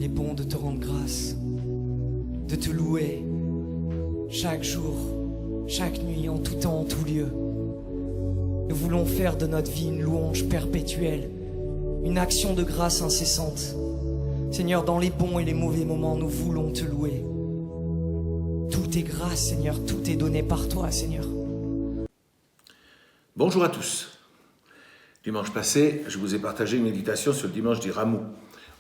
Il est bon de te rendre grâce, de te louer chaque jour, chaque nuit, en tout temps, en tout lieu. Nous voulons faire de notre vie une louange perpétuelle, une action de grâce incessante. Seigneur, dans les bons et les mauvais moments, nous voulons te louer. Tout est grâce, Seigneur, tout est donné par toi, Seigneur. Bonjour à tous. Dimanche passé, je vous ai partagé une méditation sur le dimanche des Rameaux.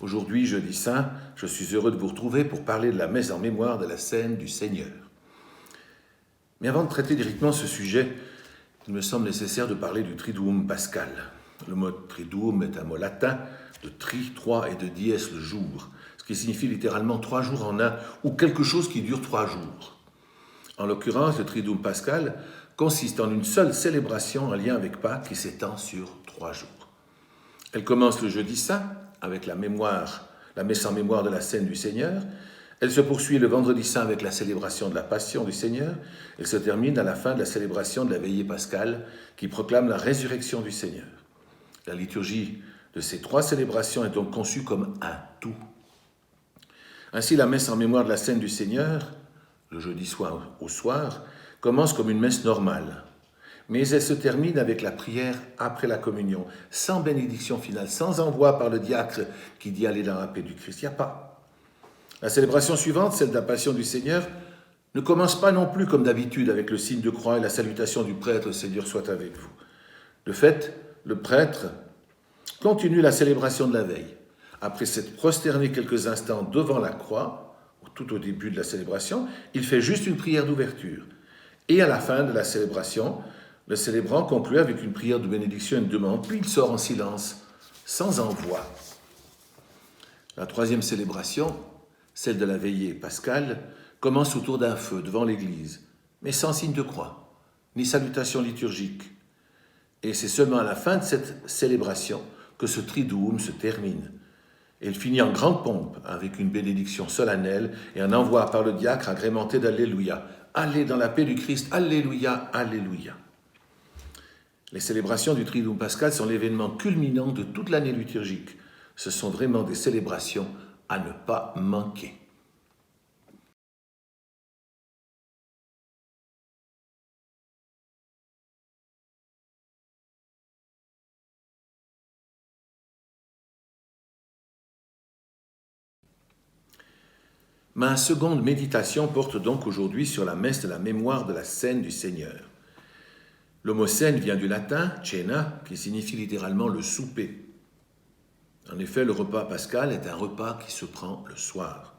Aujourd'hui, jeudi saint, je suis heureux de vous retrouver pour parler de la messe en mémoire de la scène du Seigneur. Mais avant de traiter directement ce sujet, il me semble nécessaire de parler du Triduum pascal. Le mot Triduum est un mot latin de tri, 3 et de dies le jour, ce qui signifie littéralement 3 jours en un, ou quelque chose qui dure 3 jours. En l'occurrence, le Triduum pascal consiste en une seule célébration en lien avec Pâques qui s'étend sur 3 jours. Elle commence le jeudi saint avec la messe en mémoire de la scène du Seigneur. Elle se poursuit le vendredi saint avec la célébration de la passion du Seigneur. Elle se termine à la fin de la célébration de la veillée pascale qui proclame la résurrection du Seigneur. La liturgie de ces 3 célébrations est donc conçue comme un tout. Ainsi, la messe en mémoire de la scène du Seigneur, le jeudi soir au soir, commence comme une messe normale, mais elle se termine avec la prière après la communion, sans bénédiction finale, sans envoi par le diacre qui dit « Allez dans la paix du Christ ». Il n'y a pas. La célébration suivante, celle de la Passion du Seigneur, ne commence pas non plus comme d'habitude avec le signe de croix et la salutation du prêtre « Le Seigneur soit avec vous ». De fait, le prêtre continue la célébration de la veille. Après s'être prosterné quelques instants devant la croix, tout au début de la célébration, il fait juste une prière d'ouverture. Et à la fin de la célébration, le célébrant conclut avec une prière de bénédiction et une demande, puis il sort en silence, sans envoi. La 3e célébration, celle de la veillée pascale, commence autour d'un feu devant l'église, mais sans signe de croix, ni salutation liturgique. Et c'est seulement à la fin de cette célébration que ce triduum se termine. Elle finit en grande pompe avec une bénédiction solennelle et un envoi par le diacre agrémenté d'Alléluia. Allez dans la paix du Christ, Alléluia, Alléluia. Les célébrations du Triduum pascal sont l'événement culminant de toute l'année liturgique. Ce sont vraiment des célébrations à ne pas manquer. Ma seconde méditation porte donc aujourd'hui sur la messe de la mémoire de la scène du Seigneur. Le mot scène vient du latin cena, qui signifie littéralement le souper. En effet, le repas pascal est un repas qui se prend le soir.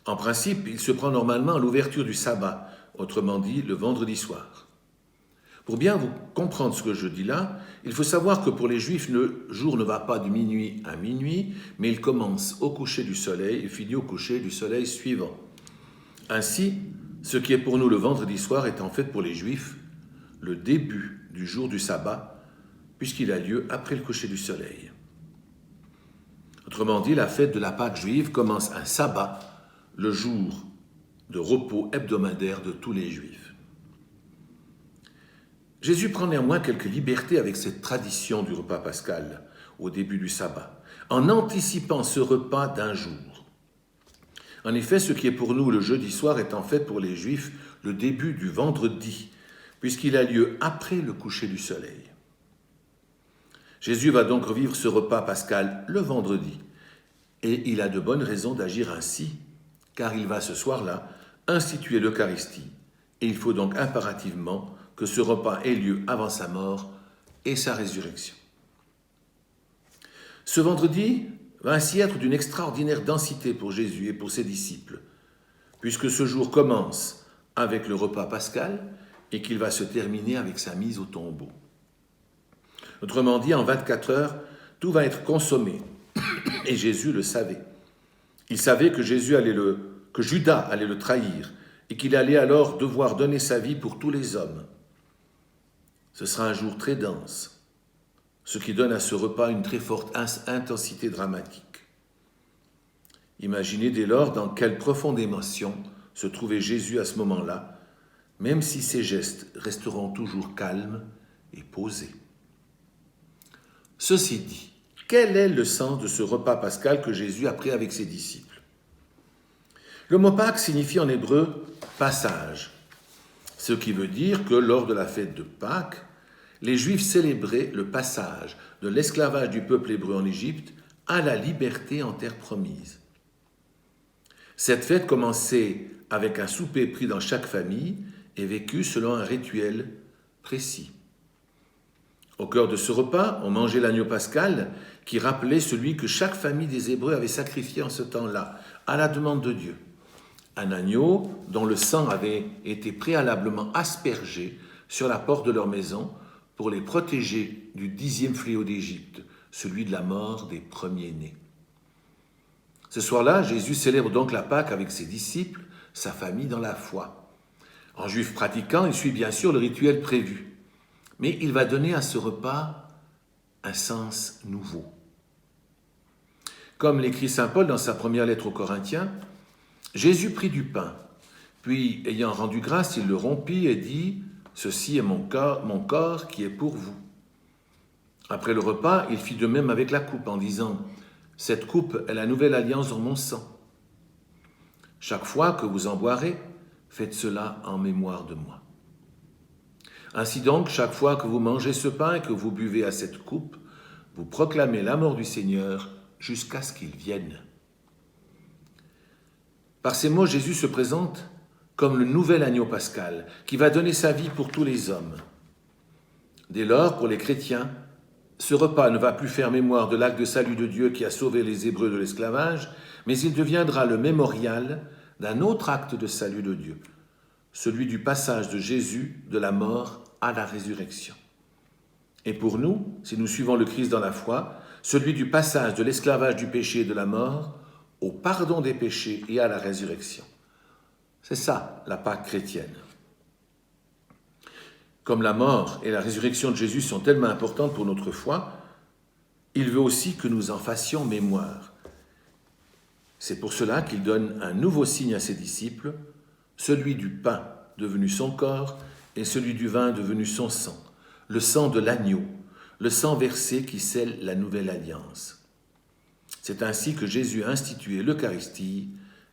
En principe, il se prend normalement à l'ouverture du sabbat, autrement dit le vendredi soir. Pour bien vous comprendre ce que je dis là, il faut savoir que pour les Juifs, le jour ne va pas de minuit à minuit, mais il commence au coucher du soleil et finit au coucher du soleil suivant. Ainsi, ce qui est pour nous le vendredi soir est en fait pour les Juifs le début du jour du sabbat, puisqu'il a lieu après le coucher du soleil. Autrement dit, la fête de la Pâque juive commence un sabbat, le jour de repos hebdomadaire de tous les Juifs. Jésus prend néanmoins quelques libertés avec cette tradition du repas pascal au début du sabbat, en anticipant ce repas d'un jour. En effet, ce qui est pour nous le jeudi soir est en fait pour les Juifs le début du vendredi, puisqu'il a lieu après le coucher du soleil. Jésus va donc revivre ce repas pascal le vendredi, et il a de bonnes raisons d'agir ainsi, car il va ce soir-là instituer l'Eucharistie, et il faut donc impérativement que ce repas ait lieu avant sa mort et sa résurrection. Ce vendredi va ainsi être d'une extraordinaire densité pour Jésus et pour ses disciples, puisque ce jour commence avec le repas pascal et qu'il va se terminer avec sa mise au tombeau. Autrement dit, en 24 heures, tout va être consommé, et Jésus le savait. Il savait que Judas allait le trahir, et qu'il allait alors devoir donner sa vie pour tous les hommes. Ce sera un jour très dense, ce qui donne à ce repas une très forte intensité dramatique. Imaginez dès lors dans quelle profonde émotion se trouvait Jésus à ce moment-là, même si ses gestes resteront toujours calmes et posés. Ceci dit, Quel est le sens de ce repas pascal que Jésus a pris avec ses disciples? Le mot Pâques signifie en hébreu « passage », ce qui veut dire que lors de la fête de Pâques, les Juifs célébraient le passage de l'esclavage du peuple hébreu en Égypte à la liberté en terre promise. Cette fête commençait avec un souper pris dans chaque famille et vécu selon un rituel précis. Au cœur de ce repas, on mangeait l'agneau pascal qui rappelait celui que chaque famille des Hébreux avait sacrifié en ce temps-là, à la demande de Dieu. Un agneau dont le sang avait été préalablement aspergé sur la porte de leur maison pour les protéger du 10e fléau d'Égypte, celui de la mort des premiers-nés. Ce soir-là, Jésus célèbre donc la Pâque avec ses disciples, sa famille dans la foi. En juif pratiquant, il suit bien sûr le rituel prévu, mais il va donner à ce repas un sens nouveau. Comme l'écrit saint Paul dans sa première lettre aux Corinthiens, Jésus prit du pain, puis ayant rendu grâce, il le rompit et dit « Ceci est mon corps qui est pour vous ». Après le repas, il fit de même avec la coupe en disant « Cette coupe est la nouvelle alliance dans mon sang. Chaque fois que vous en boirez, faites cela en mémoire de moi. » Ainsi donc, chaque fois que vous mangez ce pain et que vous buvez à cette coupe, vous proclamez la mort du Seigneur jusqu'à ce qu'il vienne. Par ces mots, Jésus se présente comme le nouvel agneau pascal qui va donner sa vie pour tous les hommes. Dès lors, pour les chrétiens, ce repas ne va plus faire mémoire de l'acte de salut de Dieu qui a sauvé les Hébreux de l'esclavage, mais il deviendra le mémorial d'un autre acte de salut de Dieu, celui du passage de Jésus de la mort à la résurrection. Et pour nous, si nous suivons le Christ dans la foi, celui du passage de l'esclavage du péché et de la mort au pardon des péchés et à la résurrection. C'est ça, la Pâque chrétienne. Comme la mort et la résurrection de Jésus sont tellement importantes pour notre foi, il veut aussi que nous en fassions mémoire. C'est pour cela qu'il donne un nouveau signe à ses disciples, celui du pain devenu son corps et celui du vin devenu son sang, le sang de l'agneau, le sang versé qui scelle la nouvelle alliance. C'est ainsi que Jésus a institué l'Eucharistie,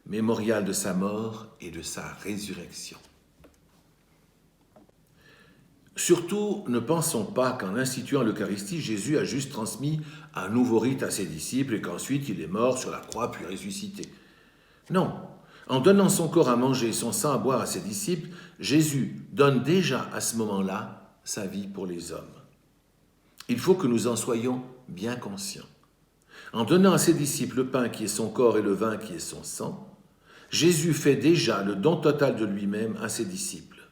mémorial de sa mort et de sa résurrection. Surtout, ne pensons pas qu'en instituant l'Eucharistie, Jésus a juste transmis un nouveau rite à ses disciples et qu'ensuite il est mort sur la croix puis ressuscité. Non, en donnant son corps à manger et son sang à boire à ses disciples, Jésus donne déjà à ce moment-là sa vie pour les hommes. Il faut que nous en soyons bien conscients. En donnant à ses disciples le pain qui est son corps et le vin qui est son sang, Jésus fait déjà le don total de lui-même à ses disciples.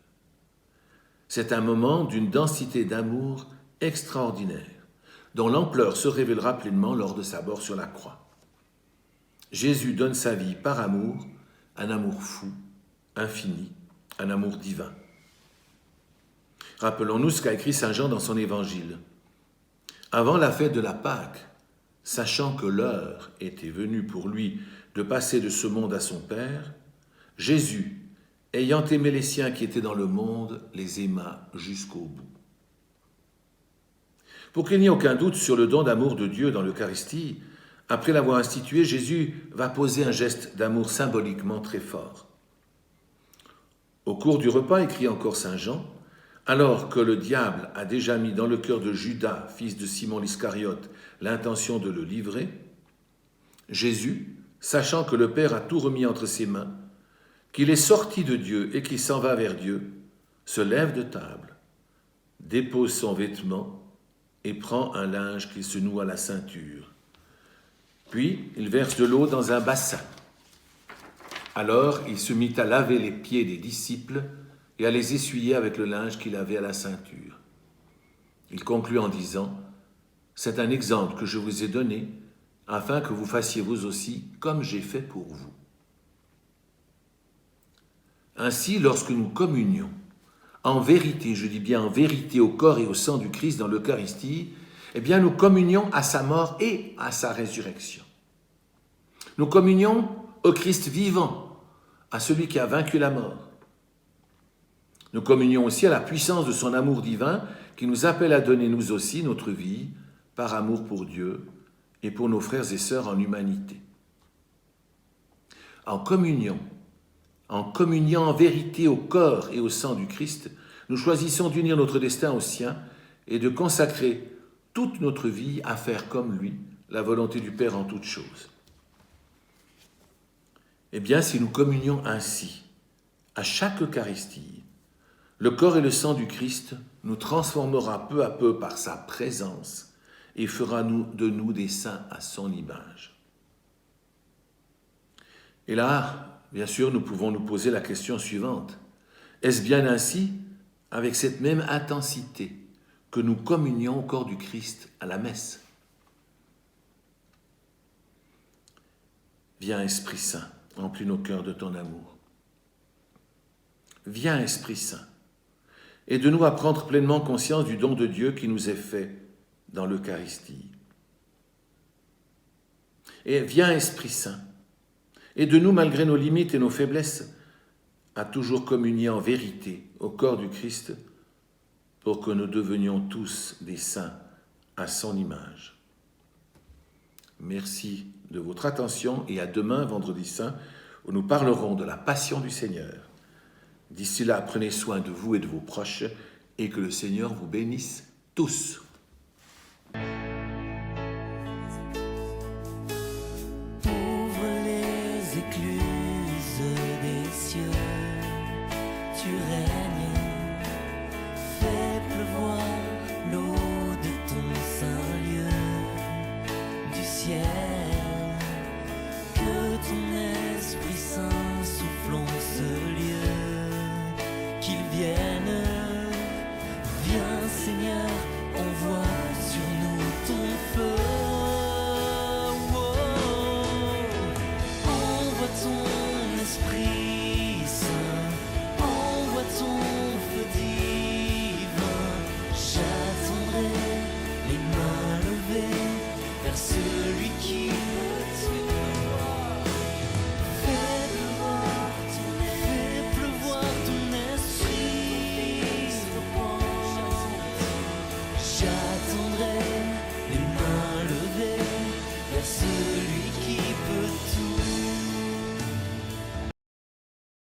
C'est un moment d'une densité d'amour extraordinaire, dont l'ampleur se révélera pleinement lors de sa mort sur la croix. Jésus donne sa vie par amour, un amour fou, infini, un amour divin. Rappelons-nous ce qu'a écrit saint Jean dans son évangile. Avant la fête de la Pâque, sachant que l'heure était venue pour lui de passer de ce monde à son Père, Jésus, ayant aimé les siens qui étaient dans le monde, les aima jusqu'au bout. Pour qu'il n'y ait aucun doute sur le don d'amour de Dieu dans l'Eucharistie, après l'avoir institué, Jésus va poser un geste d'amour symboliquement très fort. Au cours du repas, écrit encore saint Jean, alors que le diable a déjà mis dans le cœur de Judas, fils de Simon l'Iscariote, l'intention de le livrer, Jésus, sachant que le Père a tout remis entre ses mains, qu'il est sorti de Dieu et qu'il s'en va vers Dieu, se lève de table, dépose son vêtement et prend un linge qu'il se noue à la ceinture. Puis il verse de l'eau dans un bassin. Alors il se mit à laver les pieds des disciples et à les essuyer avec le linge qu'il avait à la ceinture. Il conclut en disant « C'est un exemple que je vous ai donné, afin que vous fassiez vous aussi comme j'ai fait pour vous. » Ainsi, lorsque nous communions, en vérité, je dis bien en vérité, au corps et au sang du Christ dans l'Eucharistie, eh bien nous communions à sa mort et à sa résurrection. Nous communions au Christ vivant, à celui qui a vaincu la mort. Nous communions aussi à la puissance de son amour divin qui nous appelle à donner nous aussi notre vie par amour pour Dieu et pour nos frères et sœurs en humanité. En communion, en communiant en vérité au corps et au sang du Christ, nous choisissons d'unir notre destin au sien et de consacrer toute notre vie à faire comme lui la volonté du Père en toutes choses. Eh bien, si nous communions ainsi, à chaque Eucharistie, le corps et le sang du Christ nous transformera peu à peu par sa présence et fera de nous des saints à son image. Et là, bien sûr, nous pouvons nous poser la question suivante. Est-ce bien ainsi, avec cette même intensité, que nous communions au corps du Christ à la messe? Viens, Esprit Saint, remplis nos cœurs de ton amour. Viens, Esprit Saint, aide-nous à prendre pleinement conscience du don de Dieu qui nous est fait dans l'Eucharistie. Et viens, Esprit Saint, aide-nous, malgré nos limites et nos faiblesses, à toujours communier en vérité au corps du Christ pour que nous devenions tous des saints à son image. Merci de votre attention et à demain, vendredi saint, où nous parlerons de la passion du Seigneur. D'ici là, prenez soin de vous et de vos proches et que le Seigneur vous bénisse tous.